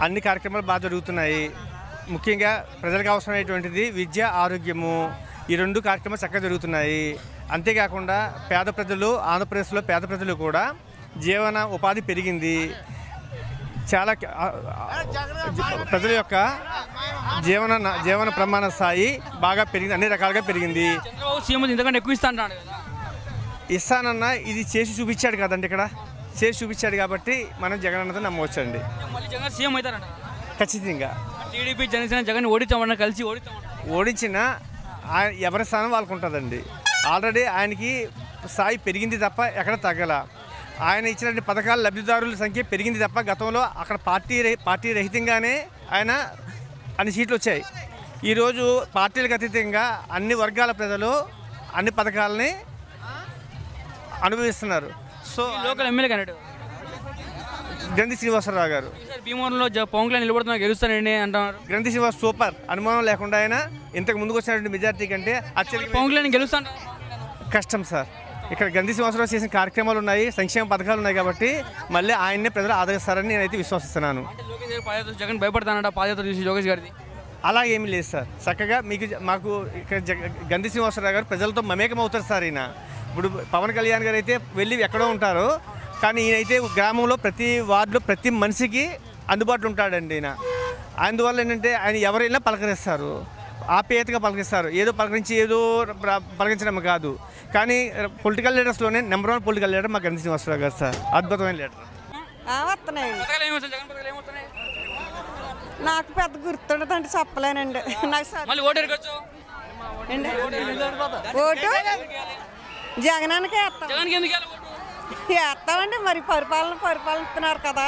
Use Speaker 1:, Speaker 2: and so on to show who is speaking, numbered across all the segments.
Speaker 1: అన్ని కార్యక్రమాలు బాగా జరుగుతున్నాయి. ముఖ్యంగా ప్రజలకు అవసరమైనటువంటిది విద్య, ఆరోగ్యము. ఈ రెండు కార్యక్రమాలు చక్కగా జరుగుతున్నాయి. అంతేకాకుండా పేద ప్రజలు, ఆంధ్రప్రదేశ్లో పేద ప్రజలు కూడా జీవన ఉపాధి పెరిగింది. చాలా ప్రజల యొక్క జీవన ప్రమాణ స్థాయి బాగా పెరిగింది, అన్ని రకాలుగా పెరిగింది. ఇస్తానన్నా ఇది చేసి చూపించాడు కదండి. ఇక్కడ చేసి చూపించాడు కాబట్టి మనం జగన్ అన్నతో నమ్మవచ్చండి. ఖచ్చితంగా
Speaker 2: టీడీపీ, జనసేన జగన్ ఓడించామన్నా కలిసి
Speaker 1: ఓడించిన ఎవరి స్థానం వాళ్ళకు ఉంటుందండి. ఆల్రెడీ ఆయనకి స్థాయి పెరిగింది తప్ప ఎక్కడ తగ్గల. ఆయన ఇచ్చిన పథకాల లబ్ధిదారుల సంఖ్య పెరిగింది తప్ప గతంలో అక్కడ పార్టీ రహితంగానే ఆయన అన్ని సీట్లు వచ్చాయి. ఈరోజు పార్టీలకు అతీతంగా అన్ని వర్గాల ప్రజలు అన్ని పథకాలని అనుభవిస్తున్నారు. సో
Speaker 2: లోకల్ ఎమ్మెల్యే క్యాండిడేట్
Speaker 1: గ్రంథి శ్రీనివాసరావు గారు
Speaker 2: భీమవరంలో పవన్ కళ్యాణ్ నిలబడుతున్నా గెలుస్తానండి అంటున్నారు.
Speaker 1: గ్రంథి శ్రీనివాస్ సూపర్, అనుమానం లేకుండా ఆయన ఇంతకు ముందుకు వచ్చినటువంటి మెజార్టీ కంటే
Speaker 2: పవన్ కళ్యాణ్ గెలుస్తాను
Speaker 1: కష్టం సార్. ఇక్కడ గ్రంథి శ్రీనివాసరావు చేసిన కార్యక్రమాలు ఉన్నాయి, సంక్షేమ పథకాలు ఉన్నాయి కాబట్టి మళ్ళీ ఆయన్నే ప్రజలు ఆదరిస్తారని నేనైతే విశ్వసిస్తున్నాను.
Speaker 2: జగన్ భయపడతానంట పాదయాత్ర చూసి యోగేష్ గారిది.
Speaker 1: అలాగేమీ లేదు సార్. చక్కగా మాకు ఇక్కడ గ్రంథి శ్రీనివాసరావు గారు ప్రజలతో మమేకం అవుతారు సార్. ఈయన ఇప్పుడు పవన్ కళ్యాణ్ గారు అయితే వెళ్ళి ఎక్కడో ఉంటారు, కానీ ఈయనైతే గ్రామంలో ప్రతి వార్డులో ప్రతి మనిషికి అందుబాటులో ఉంటాడండి ఈయన. అందువల్ల ఏంటంటే ఆయన ఎవరైనా పలకరిస్తారు, ఆప్యాయతగా పలకరిస్తారు. ఏదో పలకరించి ఏదో పలకరించడం కాదు. కానీ పొలిటికల్ లీడర్స్లోనే నెంబర్ 1 పొలిటికల్ లీడర్ మా గ్రంథి శ్రీనివాసరావు గారు సార్. అద్భుతమైన లీడర్.
Speaker 3: నాకు పెద్ద గుర్తుండదంటే చెప్పలేనండి. నాకు ఓటు జగనానికి వేస్తామండి. మరి పరిపాలనిస్తున్నారు కదా.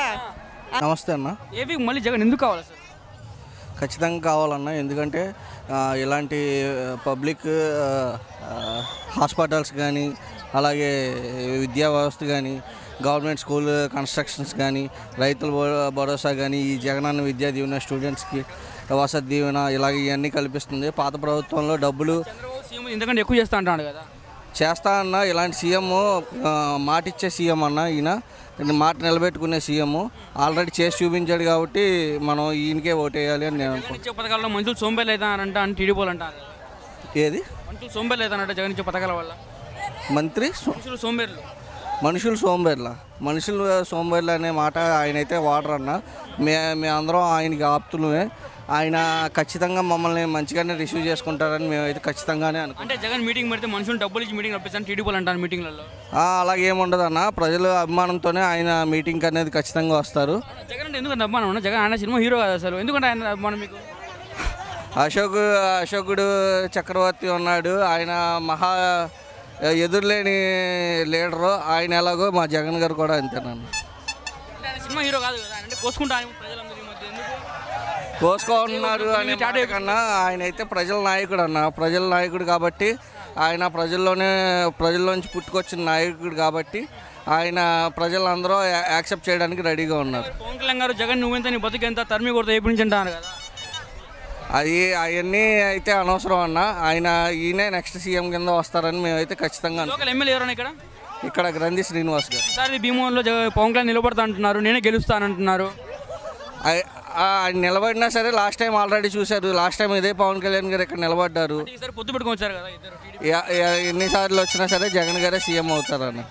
Speaker 4: నమస్తే అన్న.
Speaker 2: ఏపీ మళ్ళీ జగన్ ఎందుకు కావాలి సార్?
Speaker 4: ఖచ్చితంగా కావాలన్న. ఎందుకంటే ఇలాంటి పబ్లిక్ హాస్పిటల్స్ కానీ, అలాగే విద్యా వ్యవస్థ కానీ, గవర్నమెంట్ స్కూల్ కన్స్ట్రక్షన్స్ కానీ, రైతుల భరోసా కానీ, ఈ జగనన్న విద్యా దీవెన, స్టూడెంట్స్కి వసతి దీవెన, ఇలాగ ఇవన్నీ కల్పిస్తుంది. పాత ప్రభుత్వంలో డబ్బులు
Speaker 2: ఎందుకంటే ఎక్కువ చేస్తా అంటాడు కదా.
Speaker 4: చేస్తా అన్న. ఇలాంటి సీఎం మాటిచ్చే సీఎం అన్న. ఈయన మాట నిలబెట్టుకునే సీఎం ఆల్రెడీ చేసి చూపించాడు కాబట్టి మనం ఈయనకే ఓటేయాలి అని నేను అనుకుంటున్నాను.
Speaker 2: పథకాల్లో మనుషులు సోంబేర్లు అవుతానంట అని టీడీపీలు అంటారు.
Speaker 4: ఏది
Speaker 2: మనుషులు సోంబేర్లు అవుతానంట జగన్ ఇచ్చే పథకాల వల్ల?
Speaker 4: మనుషులు సోంబేర్లు అనే మాట ఆయన అయితే వాడరన్న. మేమందరం ఆయనకి ఆప్తులమే. ఆయన ఖచ్చితంగా మమ్మల్ని మంచిగానే రిసీవ్ చేసుకుంటారని మేమైతే ఖచ్చితంగానే అనుకుంటాం.
Speaker 2: అంటే జగన్ మీటింగ్ పెడితే మనుషులు డబ్బులు ఇచ్చి మీటింగ్ రప్పిస్తాను టీడీపీలు అంటారు మీటింగ్లలో.
Speaker 4: అలాగేముండదు అన్న. ప్రజల అభిమానంతోనే ఆయన మీటింగ్ అనేది ఖచ్చితంగా వస్తారు.
Speaker 2: జగన్ అంటే ఎందుకంటే అభిమానం అన్న? జగన్ ఆయన సినిమా హీరో కదా అసలు, ఎందుకంటే ఆయన అభిమానం మీకు?
Speaker 4: అశోకుడు చక్రవర్తి ఉన్నాడు, ఆయన మహా ఎదురులేని లీడరు. ఆయన ఎలాగో మా జగన్ గారు కూడా అంతేనన్న.
Speaker 2: సినిమా హీరో కాదు కదా అంటే కోసుకుంటా ప్రజలందరూ
Speaker 4: కోసుకుంటున్నారు అనే కన్నా ఆయన అయితే ప్రజల నాయకుడు అన్న. ప్రజల నాయకుడు కాబట్టి ఆయన ప్రజల్లోంచి పుట్టుకొచ్చిన నాయకుడు కాబట్టి ఆయన ప్రజలందరూ యాక్సెప్ట్ చేయడానికి రెడీగా ఉన్నారు.
Speaker 2: పవన్ కళ్యాణ్ గారు జగన్ నువ్వెంత నీ బతుకెంత తరిమి కొడతా ఏపీ నుంచి అంటారు కదా.
Speaker 4: అవన్నీ అయితే అనవసరం అన్న. ఈయనే నెక్స్ట్ సీఎం కింద వస్తారని మేమైతే ఖచ్చితంగా.
Speaker 2: ఎమ్మెల్యే ఎవరైనా
Speaker 4: ఇక్కడ గ్రంథి శ్రీనివాస్ గారు.
Speaker 2: ఈసారి భీమవరంలో పవన్ కళ్యాణ్ నిలబడతా అంటున్నారు, నేనే గెలుస్తానంటున్నారు.
Speaker 4: ఆయన నిలబడినా సరే లాస్ట్ టైం ఆల్రెడీ చూశారు. లాస్ట్ టైం ఇదే పవన్ కళ్యాణ్ గారు ఇక్కడ నిలబడ్డారు.
Speaker 2: పొత్తు పెట్టుకొని వచ్చారు కదా.
Speaker 4: ఎన్నిసార్లు వచ్చినా సరే జగన్ గారే సీఎం అవుతారన్న.